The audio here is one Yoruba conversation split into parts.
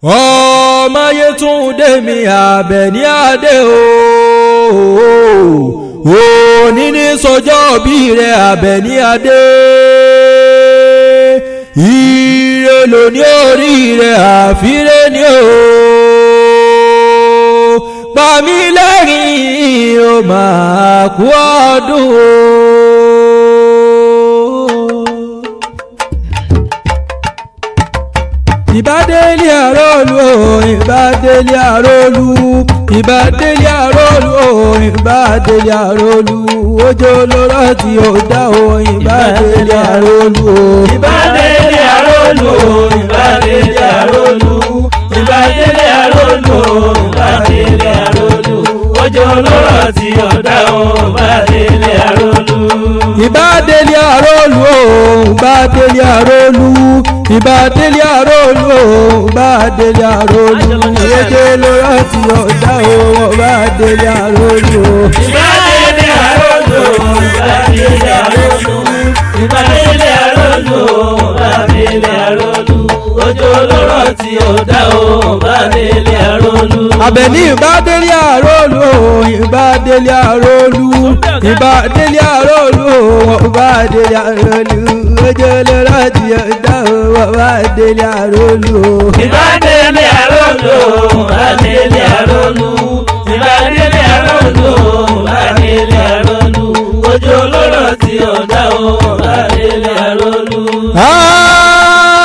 ọmọ Yétúndé mi Àbẹ̀ní Adé òní ní sọjọ́ bí rẹ̀ Àbẹ̀ní Adé ire lóní orí rẹ̀ àfíré ni ó pa mí lẹ́rìn ó máa kú ọdún ìbádélé àrólú ìbádélé àrólú ìbádélé àrólú ìbádélé àrólú ojú olóró tí ó dá o ìbádélé àrólú ìbádélé àrólú ìbádélé àrólú ìbádélé àrólú ìbádélé àrólú ojú olóró tí ó dá o ìbádélé àrólú. ìbádélé àrólú ìbádélé àrólú ìbádélé àrólú ìbádélé àrólú ojú olóró tí ó dá o ìbádélé àrólú. ìbádélé àrólú ìbádélé àrólú ìbádélé àrólú ìbádélé àrólú ojú olóró tí ó dá o ìbádélé àrólú. Àbẹ̀ní ìbádélé àrólú ìbádélé àrólú ìbádélé àrólú ìbádélé àrólú ojú olóró tí ó dá o ìbádélé àrólú. ìbádélé àrólú ìbádélé àrólú ìbádélé àrólú ìbádélé àrólú ojú olóró tí ó dá o ìbádélé àrólú.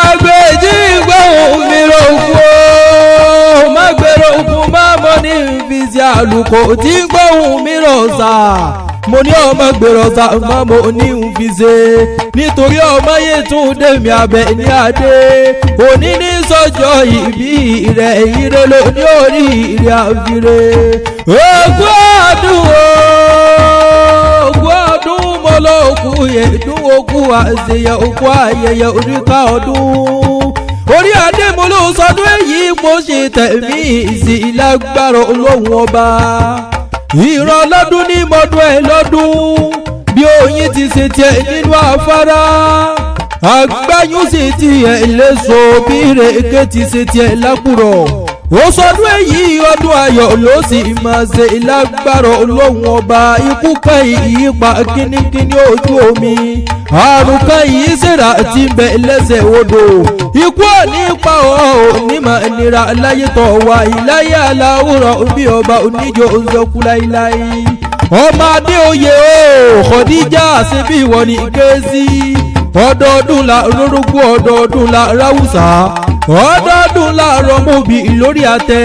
àgbèjì gbóhùn mi rògbò má gbèrò fún mámọ́ ní ìfisí àlùkò tí gbóhùn mi rọ̀ṣà mo ní ọmọ gbèrọ̀ṣà mámọ́ ní ìfisí nítorí ọmọ Yétúndé mi Àbẹ̀ní Adé òní ní sọ́jọ́ ìbí rẹ̀ ire ló ní orí ìrìn àfiré ogún ọdún mọ́lọ́kù yẹ̀dún ogún àṣeyẹ ogún ayẹyẹ oríkà ọdún orí adé mo ló sọdún èyí mo ṣe tẹ̀mí ìsìn lágbára Ọlọ́hun ọba ìran lọ́dún ní mọ́dún ẹ̀ lọ́dún bí oyin ti ṣe tiẹ̀ nínú afárá àgbáyún sì tiẹ̀ léso bí rèéké ti ṣe tiẹ̀ lákùrọ̀ ó sọdún èyí ọdún ayọ̀ ló sì máa ṣe lágbára Ọlọ́hun ọba ikú kan ìyípa kínníkínní ojú omi àrùn kan yìí ṣèrà tí ń bẹ lẹ́sẹ̀ odò ikú òní pa ọ́ onímọ̀ nira láyé tọ̀ wá ìláyé aláwòrán bí ọba oníjó ọ̀zọ́kú láíláí ọmọ Adéoyè o Khadija ṣe bí ìwọ ní kéésì ọdọọdún la rórógbó ọdọọdún la ráwùsà ọdọọdún la rọmọbì lórí àtẹ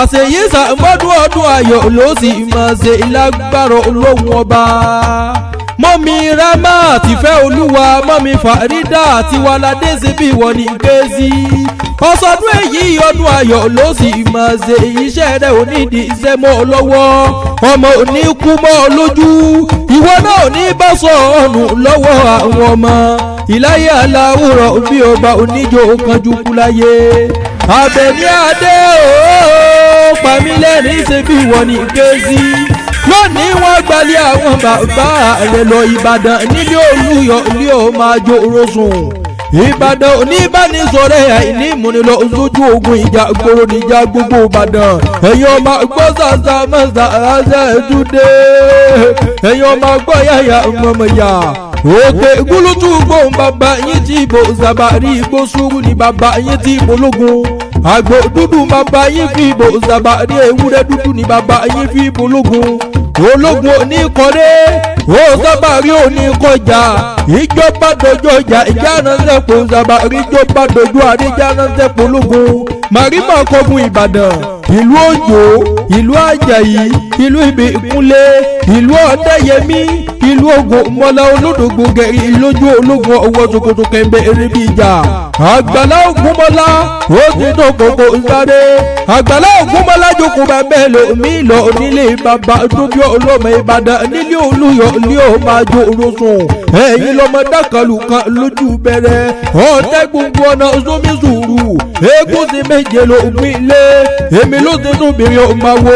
àṣeyí sàmọ́dún ọdún ayọ̀ ló sì máa ṣe lágbára Ọlọ́hun ọba mọ́mí rámà tìfẹ́ olúwa mọ́mí fàrídà tiwaládé ṣe bí ìwọ ní kéésì ọsọdún èyí ọdún ayọ̀ ló sì máa ṣe iṣẹ́ rẹ̀ onídìí iṣẹ́ mọ́ ọ lọ́wọ́ ọmọ òní kú mọ́ ọ lójú ìwọ náà ní bá sọ ọ̀nù lọ́wọ́ àwọn ọmọ ìláyé aláwòrán bí ọba oníjó kanjú kú láyé Àbẹ̀ní Adé ooo pàmílẹ́rìn ṣe bí ìwọ ní kéésì lónìí wọ́n gbalẹ̀ àwọn bàbá rẹ̀ lọ Ìbàdàn nílé Olúyọ̀ ilé ò máa jó orosùn Ìbàdàn oníbánisọ̀rọ̀ àìní ìmúnilọ sójú ogun ìjà gbòòrò níjà gbogbo Ìbàdàn ẹ̀yin ọmọ gbọ́ sàṣà mọ́sà àṣẹ ìdúdé ẹ̀yin ọmọ gbọ́ yàyà mọ̀mọ̀yà òkè gúlútù gbóhùn bàbá yín tí ìbò zàbàrí igbó sùúrù ní bàbá yín tí ìbò lógun àgbò dúdú bàbá yín fi ìbò zàbàrí ewúrẹ́ dúdú ní bàbá yín fi ìbò lógun ológun oníkọ̀dé ó sábàrí oníkọjà ìjọba dojú ọjà ìjà ránṣẹ́ pò sábàrí ìjọba dojú àríjà ránṣẹ́ pò lógun màrímà kọgun Ìbàdàn ìlú Òjò ìlú Àjàyí ìlú Ìbíkúnlé ìlú Ọ̀dẹ́yẹmí ìlú Ògúnmọ́lá olódògbò gẹ̀rí lójú ológun ọwọ́ ṣòkòtò kẹ̀mbẹ́ erébi ìjà àgbàlá Ògúnmọ́lá ó ti tó kòkó sáré àgbàlá Ògúnmọ́lá jókòó bẹ́ẹ̀ lómi lọ nílé bàbá tóbi ọlọ́mọ Ìbàdàn nílé Olúyọ̀ ní ó máa jó orosùn ẹ̀yin lọ́mọ dákàlù kan lójú bẹ̀rẹ̀ ọ̀tẹ́ gbogbo ọ̀nà sómi sùúrù eégún sí méje lóògùn ilé èmi èmi ló ti tún bìnrin ò máa wo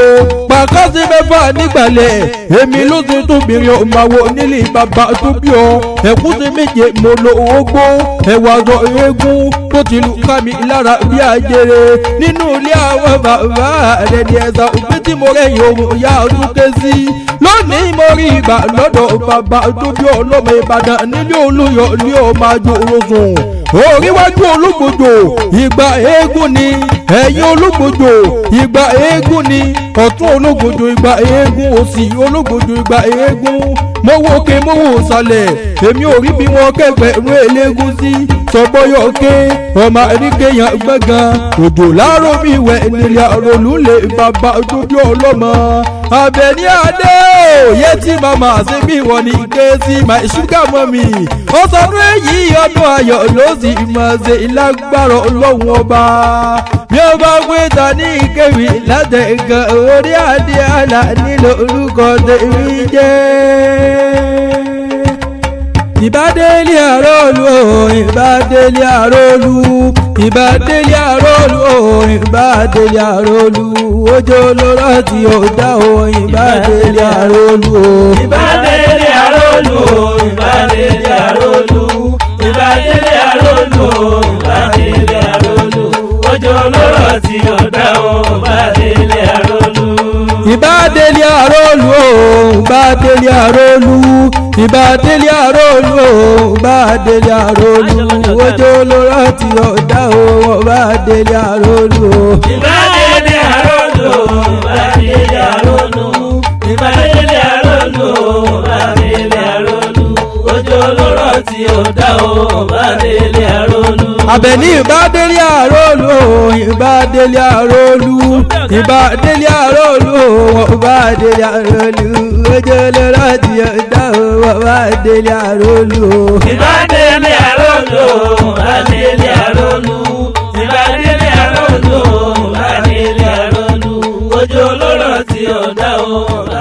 pàkásí mẹ́fà nígbàlẹ̀ èmi ló ti tún bìnrin ò máa wo nílé bàbá tó bí ọ ẹ̀kúnṣe méje mo lo ogbó ẹ̀wà sọ eégún tó ti lù ká mi lára bí ajere nínú ilé àwọn bàbá rẹ̀ ní ẹ̀sà òpin tí mo rẹ̀yìn ohun ìyá ọdún ké sí lónìí mo rí ìgbà lọ́dọ̀ bàbá tó bí ọlọ́mọ Ìbàdàn nílé Olúyọ̀ ní ọmọ àjò orosùn oríwájú Olúgbòjò ìgbà eégún ni ẹ̀yìn Olúgbòjò ìgbà eégún ni ọ̀tún Olúgbòjò ìgbà eégún òsì Olúgbòjò ìgbà eégún mo wo òkè mo wo ìsàlẹ̀ èmi ò rí bí wọn kẹgbẹ̀rún eléégún sí sọgbọ́yọ̀ké ọmọ àríkèyàn gbẹ̀gàn òjò láàárọ̀ mi wẹ̀ nílẹ̀ àròlúlẹ̀ bàbá tó bí ọlọ́mọ Àbẹ̀ní Adé òye tí màmá ṣe bí wọn ní ké sí my sugar mommy ó sọdún èyí ọdún ayọ̀ ló sì máa ṣe ìlágbára Ọlọ́run ọba bí ó bá gbé ta ní ìkéwì látẹ̀gàn orí adé àlà nílò orúkọ tèmi jẹ́. Ìbádélé àrólú ìbádélé àrólú ìbádélé àrólú ìbádélé àrólú ojú olóró tí ó dá o ìbádélé àrólú. Ìbádélé àrólú ìbádélé àrólú ìbádélé àrólú ìbádélé àrólú ojú olóró tí ó dá o ìbádélé àrólú. Ìbádélé àrólú ìbádélé àrólú ìbádélé àrólú ìbádélé àrólú ojú olóró tí ó dá o ìbádélé àrólú. Ìbádélé àrólú ìbádélé àrólú ìbádélé àrólú ìbádélé àrólú ojú olóró tí ó dá o ìbádélé àrólú. Àbẹ̀ní ìbádélé àrólú ìbádélé àrólú ìbádélé àrólú ìbádélé àrólú ojú olóró tí ó dá o ìbádélé àrólú. Ìbádélé àrólú ìbádélé àrólú ìbádélé àrólú ìbádélé àrólú ojú olóró tí ó dá o.